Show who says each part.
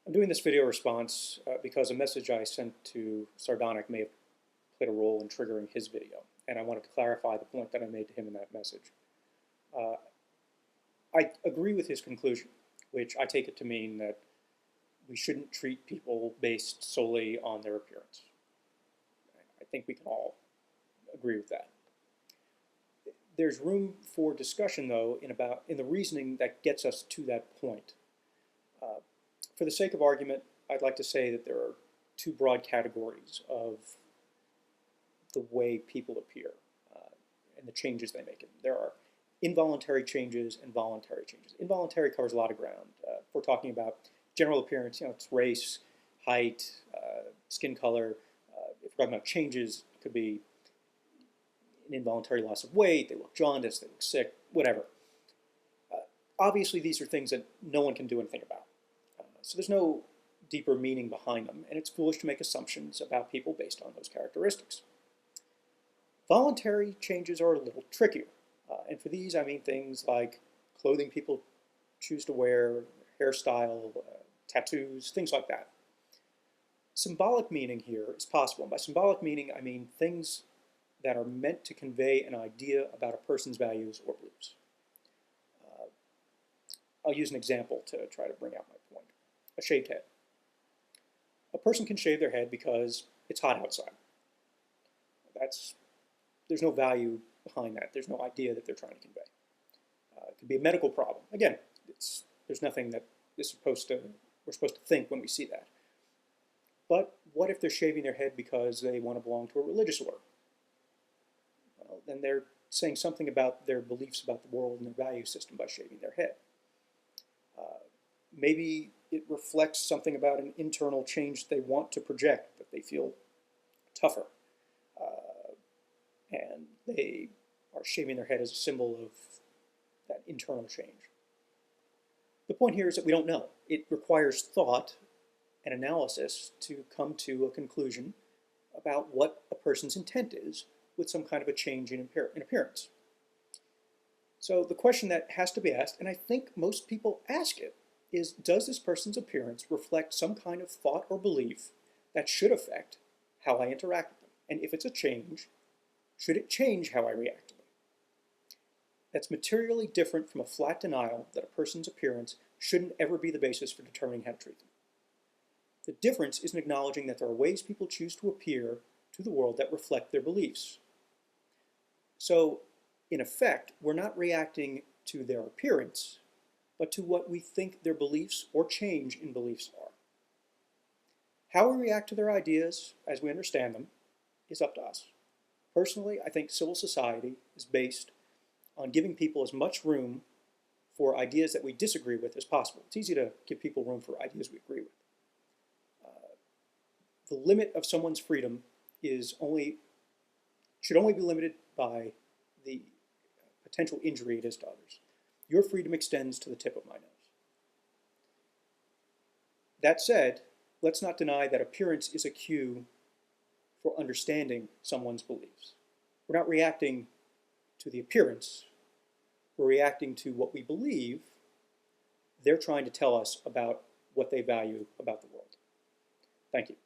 Speaker 1: I'm doing this video response because a message I sent to Sardonic may have played a role in triggering his video, and I wanted to clarify the point that I made to him in that message. I agree with his conclusion, which I take it to mean that we shouldn't treat people based solely on their appearance. I think we can all agree with that. There's room for discussion, though, in the reasoning that gets us to that point. For the sake of argument, I'd like to say that there are two broad categories of the way people appear and the changes they make. There are involuntary changes and voluntary changes. Involuntary covers a lot of ground. If we're talking about general appearance, it's race, height, skin color. If we're talking about changes, it could be an involuntary loss of weight, they look jaundiced, they look sick, whatever. Obviously, these are things that no one can do anything about. So there's no deeper meaning behind them, and it's foolish to make assumptions about people based on those characteristics. Voluntary changes are a little trickier, and for these I mean things like clothing people choose to wear, hairstyle, tattoos, things like that. Symbolic meaning here is possible, and by symbolic meaning I mean things that are meant to convey an idea about a person's values or beliefs. I'll use an example to try to bring out my point. A shaved head. A person can shave their head because it's hot outside. There's no value behind that. There's no idea that they're trying to convey. It could be a medical problem. Again, there's nothing that we're supposed to think when we see that. But what if they're shaving their head because they want to belong to a religious order? Well, then they're saying something about their beliefs about the world and their value system by shaving their head. Maybe it reflects something about an internal change they want to project, that they feel tougher. And they are shaving their head as a symbol of that internal change. The point here is that we don't know. It requires thought and analysis to come to a conclusion about what a person's intent is with some kind of a change in appearance. So the question that has to be asked, and I think most people ask it, is does this person's appearance reflect some kind of thought or belief that should affect how I interact with them? And if it's a change, should it change how I react to them? That's materially different from a flat denial that a person's appearance shouldn't ever be the basis for determining how to treat them. The difference is in acknowledging that there are ways people choose to appear to the world that reflect their beliefs. So, in effect, we're not reacting to their appearance, but to what we think their beliefs or change in beliefs are. How we react to their ideas as we understand them is up to us. Personally, I think civil society is based on giving people as much room for ideas that we disagree with as possible. It's easy to give people room for ideas we agree with. The limit of someone's freedom should only be limited by the potential injury it is to others. Your freedom extends to the tip of my nose. That said, let's not deny that appearance is a cue for understanding someone's beliefs. We're not reacting to the appearance, we're reacting to what we believe they're trying to tell us about what they value about the world. Thank you.